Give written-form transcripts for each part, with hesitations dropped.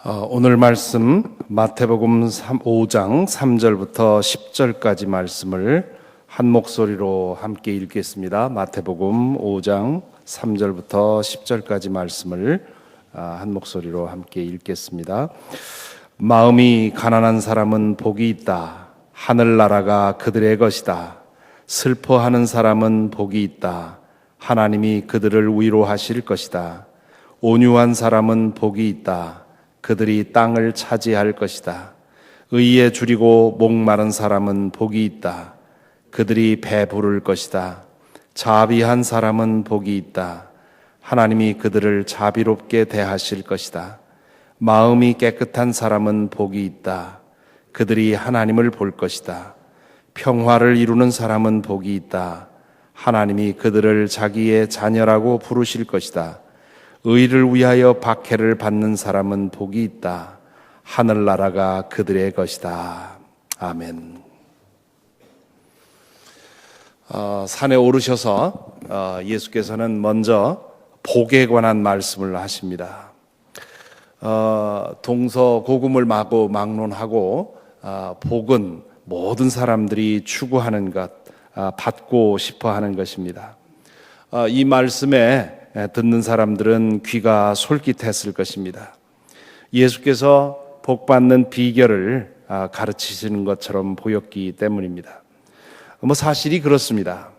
오늘 말씀 마태복음 5장 3절부터 10절까지 말씀을 한 목소리로 함께 읽겠습니다. 마태복음 5장 3절부터 10절까지 말씀을 한 목소리로 함께 읽겠습니다. 마음이 가난한 사람은 복이 있다. 하늘나라가 그들의 것이다. 슬퍼하는 사람은 복이 있다. 하나님이 그들을 위로하실 것이다. 온유한 사람은 복이 있다. 그들이 땅을 차지할 것이다. 의에 줄이고 목마른 사람은 복이 있다. 그들이 배부를 것이다. 자비한 사람은 복이 있다. 하나님이 그들을 자비롭게 대하실 것이다. 마음이 깨끗한 사람은 복이 있다. 그들이 하나님을 볼 것이다. 평화를 이루는 사람은 복이 있다. 하나님이 그들을 자기의 자녀라고 부르실 것이다. 의를 위하여 박해를 받는 사람은 복이 있다. 하늘나라가 그들의 것이다. 아멘. 산에 오르셔서 예수께서는 먼저 복에 관한 말씀을 하십니다. 동서고금을 마구 막론하고 복은 모든 사람들이 추구하는 것, 받고 싶어하는 것입니다. 이 말씀에 듣는 사람들은 귀가 솔깃했을 것입니다. 예수께서 복받는 비결을 가르치시는 것처럼 보였기 때문입니다. 사실이 그렇습니다.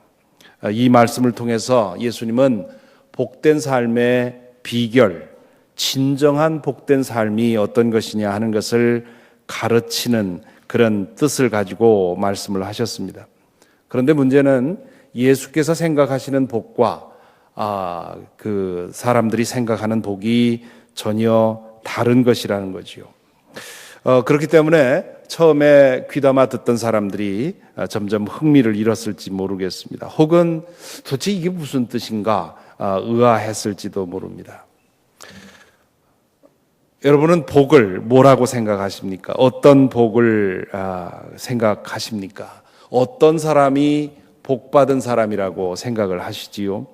이 말씀을 통해서 예수님은 복된 삶의 비결, 진정한 복된 삶이 어떤 것이냐 하는 것을 가르치는 그런 뜻을 가지고 말씀을 하셨습니다. 그런데 문제는 예수께서 생각하시는 복과 그 사람들이 생각하는 복이 전혀 다른 것이라는 거지요. 그렇기 때문에 처음에 귀담아 듣던 사람들이 점점 흥미를 잃었을지 모르겠습니다. 혹은 도대체 이게 무슨 뜻인가 의아했을지도 모릅니다. 여러분은 복을 뭐라고 생각하십니까? 어떤 복을 생각하십니까? 어떤 사람이 복받은 사람이라고 생각을 하시지요?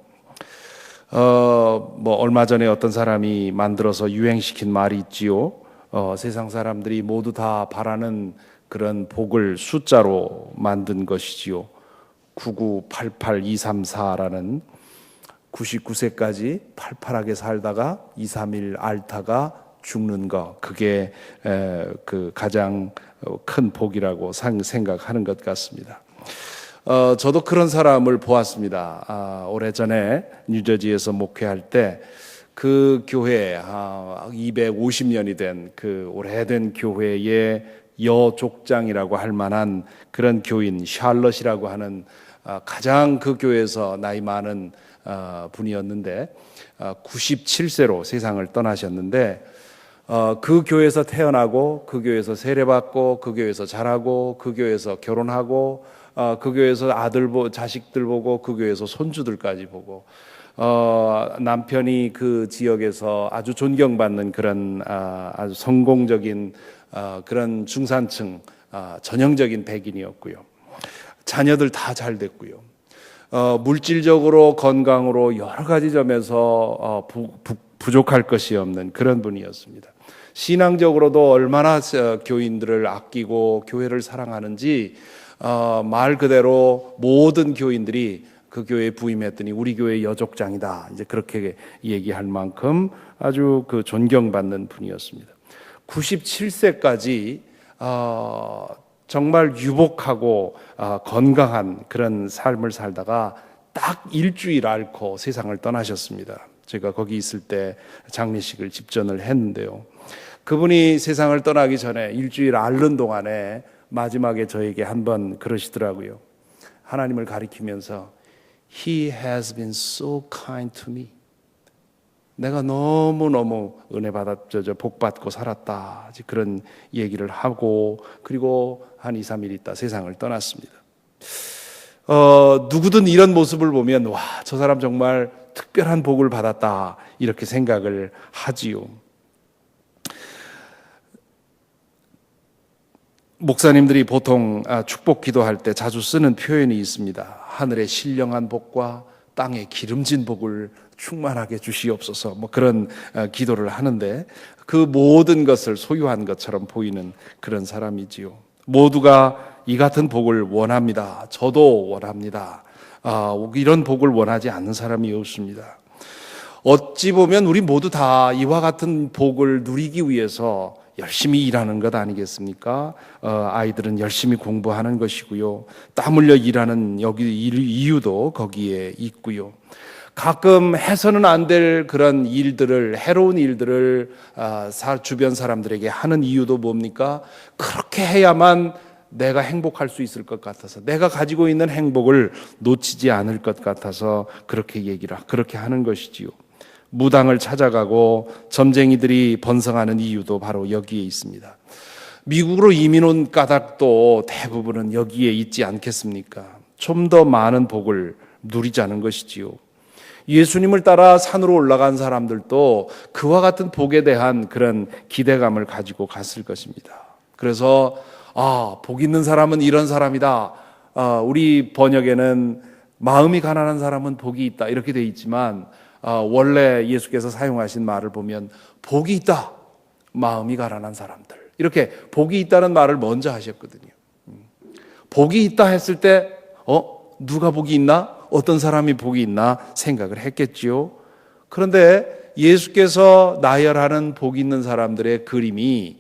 얼마 전에 어떤 사람이 만들어서 유행시킨 말이 있지요. 세상 사람들이 모두 다 바라는 그런 복을 숫자로 만든 것이지요. 9988234라는 99세까지 팔팔하게 살다가 2, 3일 앓다가 죽는 것, 그게 그 가장 큰 복이라고 생각하는 것 같습니다. 저도 그런 사람을 보았습니다. 오래전에 뉴저지에서 목회할 때 그 교회 250년이 된 그 오래된 교회의 여족장이라고 할 만한 그런 교인 샬럿이라고 하는 가장 그 교회에서 나이 많은 분이었는데 97세로 세상을 떠나셨는데 그 교회에서 태어나고 그 교회에서 세례받고 그 교회에서 자라고 그 교회에서 결혼하고 그 교회에서 자식들 보고 그 교회에서 손주들까지 보고 남편이 그 지역에서 아주 존경받는 그런 아주 성공적인 그런 중산층 전형적인 백인이었고요. 자녀들 다 잘 됐고요. 물질적으로 건강으로 여러 가지 점에서 부족할 것이 없는 그런 분이었습니다. 신앙적으로도 얼마나 교인들을 아끼고 교회를 사랑하는지 말 그대로 모든 교인들이 그 교회에 부임했더니 우리 교회 여족장이다, 이제 그렇게 얘기할 만큼 아주 그 존경받는 분이었습니다. 97세까지 정말 유복하고 건강한 그런 삶을 살다가 딱 일주일 앓고 세상을 떠나셨습니다. 제가 거기 있을 때 장례식을 집전을 했는데요. 그분이 세상을 떠나기 전에 일주일 앓는 동안에 마지막에 저에게 한번 그러시더라고요. 하나님을 가리키면서 He has been so kind to me. 내가 너무너무 은혜 복받고 살았다. 그런 얘기를 하고 그리고 한 2, 3일 있다 세상을 떠났습니다. 누구든 이런 모습을 보면 와, 저 사람 정말 특별한 복을 받았다 이렇게 생각을 하지요. 목사님들이 보통 축복 기도할 때 자주 쓰는 표현이 있습니다. 하늘의 신령한 복과 땅에 기름진 복을 충만하게 주시옵소서. 뭐 그런 기도를 하는데 그 모든 것을 소유한 것처럼 보이는 그런 사람이지요. 모두가 이 같은 복을 원합니다. 저도 원합니다. 이런 복을 원하지 않는 사람이 없습니다. 어찌 보면 우리 모두 다 이와 같은 복을 누리기 위해서 열심히 일하는 것 아니겠습니까? 아이들은 열심히 공부하는 것이고요. 땀 흘려 일하는 여기 이유도 거기에 있고요. 가끔 해서는 안 될 그런 일들을, 해로운 일들을 주변 사람들에게 하는 이유도 뭡니까? 그렇게 해야만 내가 행복할 수 있을 것 같아서, 내가 가지고 있는 행복을 놓치지 않을 것 같아서 그렇게 하는 것이지요. 무당을 찾아가고 점쟁이들이 번성하는 이유도 바로 여기에 있습니다. 미국으로 이민 온 까닭도 대부분은 여기에 있지 않겠습니까? 좀 더 많은 복을 누리자는 것이지요. 예수님을 따라 산으로 올라간 사람들도 그와 같은 복에 대한 그런 기대감을 가지고 갔을 것입니다. 그래서 복 있는 사람은 이런 사람이다. 우리 번역에는 마음이 가난한 사람은 복이 있다 이렇게 돼 있지만 원래 예수께서 사용하신 말을 보면 복이 있다. 마음이 가난한 사람들. 이렇게 복이 있다는 말을 먼저 하셨거든요. 복이 있다 했을 때 누가 복이 있나? 어떤 사람이 복이 있나 생각을 했겠지요. 그런데 예수께서 나열하는 복 있는 사람들의 그림이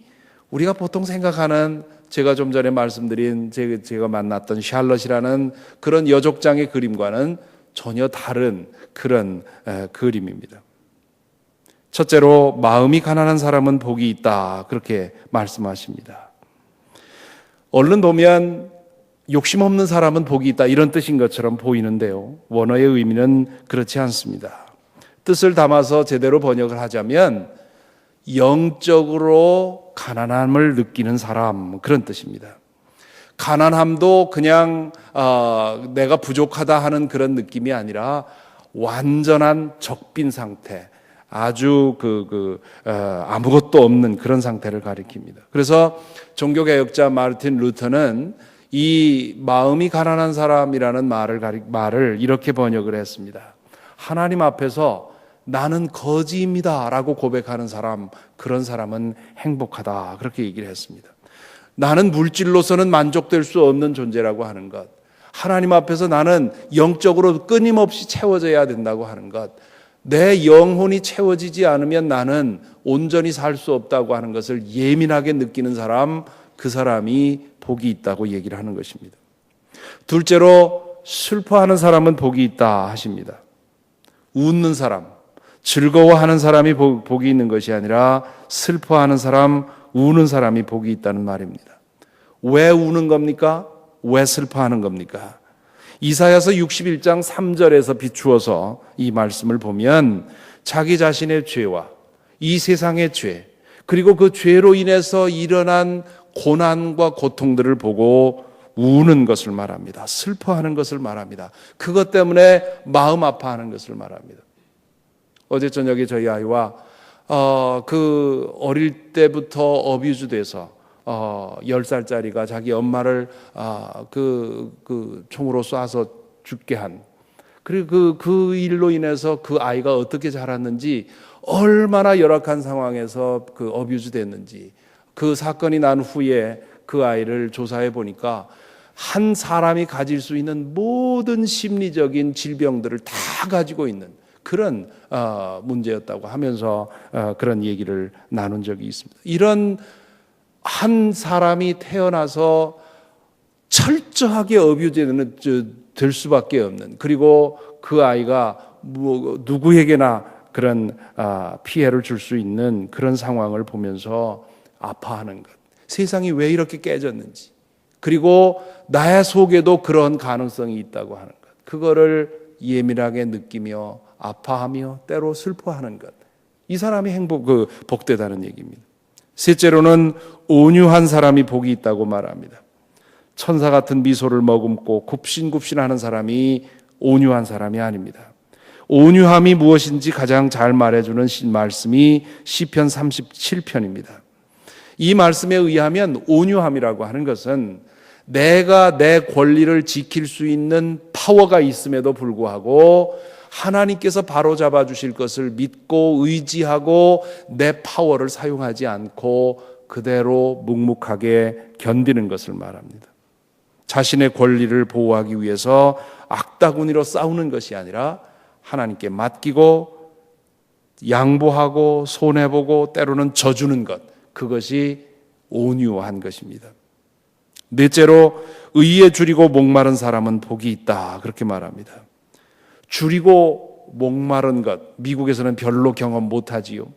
우리가 보통 생각하는 제가 좀 전에 말씀드린 제가 만났던 샬럿이라는 그런 여족장의 그림과는 전혀 다른 그런 그림입니다. 첫째로 마음이 가난한 사람은 복이 있다 그렇게 말씀하십니다. 얼른 보면 욕심 없는 사람은 복이 있다 이런 뜻인 것처럼 보이는데요. 원어의 의미는 그렇지 않습니다. 뜻을 담아서 제대로 번역을 하자면 영적으로 가난함을 느끼는 사람 그런 뜻입니다. 가난함도 그냥 내가 부족하다 하는 그런 느낌이 아니라 완전한 적빈 상태, 아주 아무것도 없는 그런 상태를 가리킵니다. 그래서 종교개혁자 마르틴 루터는 이 마음이 가난한 사람이라는 말을 이렇게 번역을 했습니다. 하나님 앞에서 나는 거지입니다 라고 고백하는 사람, 그런 사람은 행복하다 그렇게 얘기를 했습니다. 나는 물질로서는 만족될 수 없는 존재라고 하는 것, 하나님 앞에서 나는 영적으로 끊임없이 채워져야 된다고 하는 것, 내 영혼이 채워지지 않으면 나는 온전히 살 수 없다고 하는 것을 예민하게 느끼는 사람, 그 사람이 복이 있다고 얘기를 하는 것입니다. 둘째로 슬퍼하는 사람은 복이 있다 하십니다. 웃는 사람, 즐거워하는 사람이 복이 있는 것이 아니라 슬퍼하는 사람, 우는 사람이 복이 있다는 말입니다. 왜 우는 겁니까? 왜 슬퍼하는 겁니까? 이사야서 61장 3절에서 비추어서 이 말씀을 보면 자기 자신의 죄와 이 세상의 죄, 그리고 그 죄로 인해서 일어난 고난과 고통들을 보고 우는 것을 말합니다. 슬퍼하는 것을 말합니다. 그것 때문에 마음 아파하는 것을 말합니다. 어제 저녁에 저희 아이와 어릴 때부터 어뷰즈 돼서 10살짜리가 자기 엄마를 총으로 쏴서 죽게 한, 그리고 그 일로 인해서 그 아이가 어떻게 자랐는지, 얼마나 열악한 상황에서 어뷰즈 됐는지, 그 사건이 난 후에 그 아이를 조사해 보니까 한 사람이 가질 수 있는 모든 심리적인 질병들을 다 가지고 있는 그런 문제였다고 하면서 그런 얘기를 나눈 적이 있습니다. 이런 한 사람이 태어나서 철저하게 어뷰즈는 될 수밖에 없는, 그리고 그 아이가 누구에게나 그런 피해를 줄 수 있는 그런 상황을 보면서 아파하는 것, 세상이 왜 이렇게 깨졌는지, 그리고 나의 속에도 그런 가능성이 있다고 하는 것, 그거를 예민하게 느끼며 아파하며 때로 슬퍼하는 것, 이 사람이 복되다는 얘기입니다. 셋째로는 온유한 사람이 복이 있다고 말합니다. 천사 같은 미소를 머금고 굽신굽신하는 사람이 온유한 사람이 아닙니다. 온유함이 무엇인지 가장 잘 말해주는 말씀이 시편 37편입니다. 이 말씀에 의하면 온유함이라고 하는 것은 내가 내 권리를 지킬 수 있는 파워가 있음에도 불구하고 하나님께서 바로잡아 주실 것을 믿고 의지하고 내 파워를 사용하지 않고 그대로 묵묵하게 견디는 것을 말합니다. 자신의 권리를 보호하기 위해서 악다구니로 싸우는 것이 아니라 하나님께 맡기고 양보하고 손해보고 때로는 져주는 것, 그것이 온유한 것입니다. 넷째로 의에 줄이고 목마른 사람은 복이 있다, 그렇게 말합니다. 줄이고 목마른 것, 미국에서는 별로 경험 못하지요.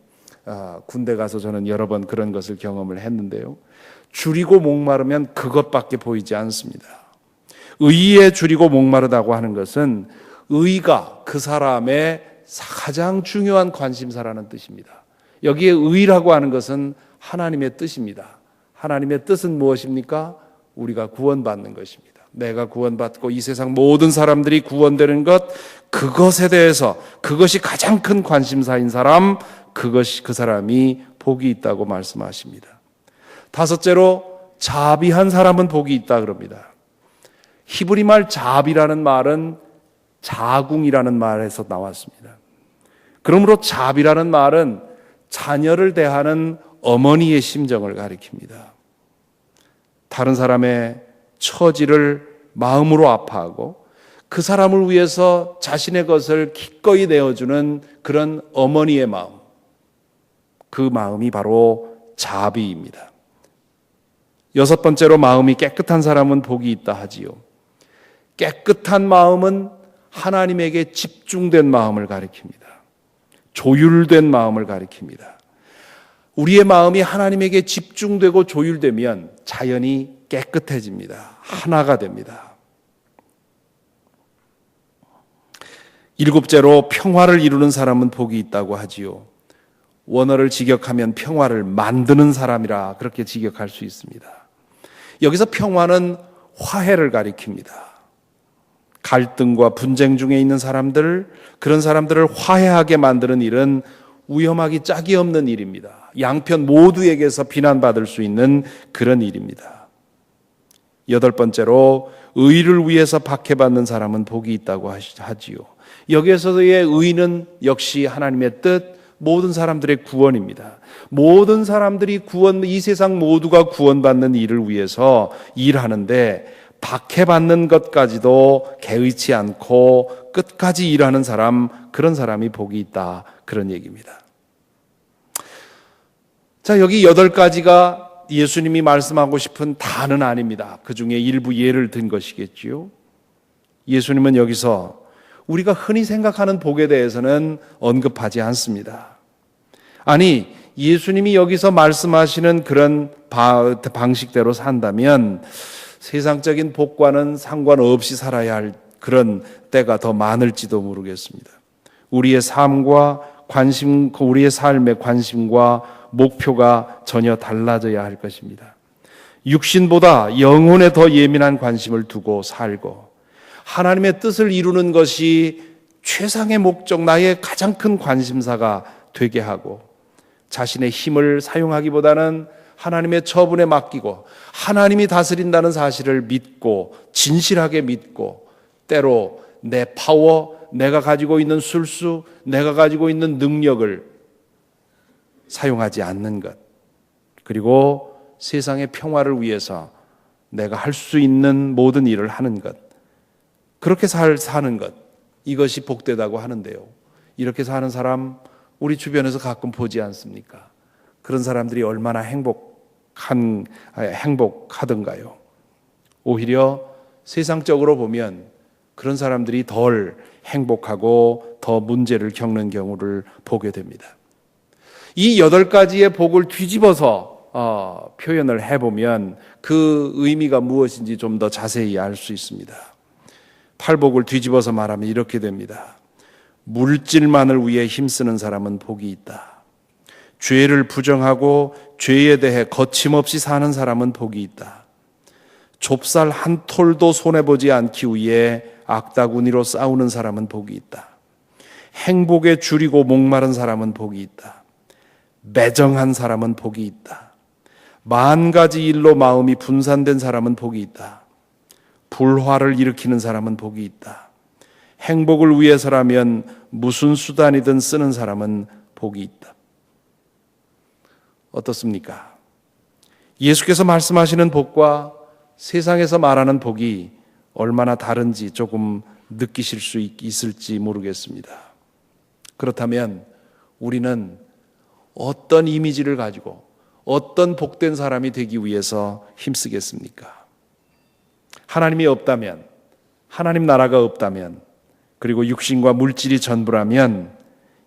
군대 가서 저는 여러 번 그런 것을 경험을 했는데요. 줄이고 목마르면 그것밖에 보이지 않습니다. 의에 줄이고 목마르다고 하는 것은 의가 그 사람의 가장 중요한 관심사라는 뜻입니다. 여기에 의라고 하는 것은 하나님의 뜻입니다. 하나님의 뜻은 무엇입니까? 우리가 구원받는 것입니다. 내가 구원받고 이 세상 모든 사람들이 구원되는 것, 그것에 대해서 그것이 가장 큰 관심사인 사람, 그 사람이 복이 있다고 말씀하십니다. 다섯째로 자비한 사람은 복이 있다 그럽니다. 히브리 말 자비라는 말은 자궁이라는 말에서 나왔습니다. 그러므로 자비라는 말은 자녀를 대하는 어머니의 심정을 가리킵니다. 다른 사람의 처지를 마음으로 아파하고 그 사람을 위해서 자신의 것을 기꺼이 내어주는 그런 어머니의 마음, 그 마음이 바로 자비입니다. 여섯 번째로 마음이 깨끗한 사람은 복이 있다 하지요. 깨끗한 마음은 하나님에게 집중된 마음을 가리킵니다. 조율된 마음을 가리킵니다. 우리의 마음이 하나님에게 집중되고 조율되면 자연히 깨끗해집니다. 하나가 됩니다. 일곱째로 평화를 이루는 사람은 복이 있다고 하지요. 원어를 직역하면 평화를 만드는 사람이라 그렇게 직역할 수 있습니다. 여기서 평화는 화해를 가리킵니다. 갈등과 분쟁 중에 있는 사람들, 그런 사람들을 화해하게 만드는 일은 위험하기 짝이 없는 일입니다. 양편 모두에게서 비난받을 수 있는 그런 일입니다. 여덟 번째로 의를 위해서 박해받는 사람은 복이 있다고 하지요. 여기에서의 의는 역시 하나님의 뜻, 모든 사람들의 구원입니다. 모든 사람들이 이 세상 모두가 구원받는 일을 위해서 일하는데 박해받는 것까지도 개의치 않고 끝까지 일하는 사람, 그런 사람이 복이 있다, 그런 얘기입니다. 자, 여기 8가지가 예수님이 말씀하고 싶은 다는 아닙니다. 그 중에 일부 예를 든 것이겠지요. 예수님은 여기서 우리가 흔히 생각하는 복에 대해서는 언급하지 않습니다. 아니, 예수님이 여기서 말씀하시는 그런 방식대로 산다면 세상적인 복과는 상관없이 살아야 할 그런 때가 더 많을지도 모르겠습니다. 우리의 삶과 우리의 삶의 관심과 목표가 전혀 달라져야 할 것입니다. 육신보다 영혼에 더 예민한 관심을 두고 살고 하나님의 뜻을 이루는 것이 최상의 목적, 나의 가장 큰 관심사가 되게 하고 자신의 힘을 사용하기보다는 하나님의 처분에 맡기고 하나님이 다스린다는 사실을 믿고 진실하게 믿고 때로 내 파워, 내가 가지고 있는 술수, 내가 가지고 있는 능력을 사용하지 않는 것, 그리고 세상의 평화를 위해서 내가 할 수 있는 모든 일을 하는 것, 그렇게 사는 것, 이것이 복되다고 하는데요. 이렇게 사는 사람 우리 주변에서 가끔 보지 않습니까? 그런 사람들이 얼마나 행복하던가요? 오히려 세상적으로 보면 그런 사람들이 덜 행복하고 더 문제를 겪는 경우를 보게 됩니다. 이 8가지의 복을 뒤집어서 표현을 해보면 그 의미가 무엇인지 좀 더 자세히 알 수 있습니다. 팔복을 뒤집어서 말하면 이렇게 됩니다. 물질만을 위해 힘쓰는 사람은 복이 있다. 죄를 부정하고 죄에 대해 거침없이 사는 사람은 복이 있다. 좁쌀 한 톨도 손해보지 않기 위해 악다구니로 싸우는 사람은 복이 있다. 행복에 줄이고 목마른 사람은 복이 있다. 매정한 사람은 복이 있다. 만 가지 일로 마음이 분산된 사람은 복이 있다. 불화를 일으키는 사람은 복이 있다. 행복을 위해서라면 무슨 수단이든 쓰는 사람은 복이 있다. 어떻습니까? 예수께서 말씀하시는 복과 세상에서 말하는 복이 얼마나 다른지 조금 느끼실 수 있을지 모르겠습니다. 그렇다면 우리는 어떤 이미지를 가지고 어떤 복된 사람이 되기 위해서 힘쓰겠습니까? 하나님이 없다면, 하나님 나라가 없다면, 그리고 육신과 물질이 전부라면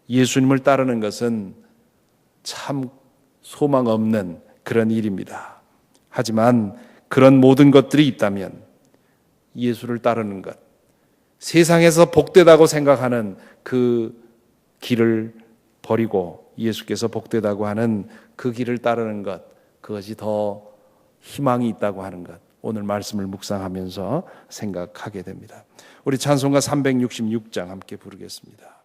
예수님을 따르는 것은 참 소망 없는 그런 일입니다. 하지만 그런 모든 것들이 있다면 예수를 따르는 것, 세상에서 복되다고 생각하는 그 길을 버리고 예수께서 복되다고 하는 그 길을 따르는 것, 그것이 더 희망이 있다고 하는 것, 오늘 말씀을 묵상하면서 생각하게 됩니다. 우리 찬송가 366장 함께 부르겠습니다.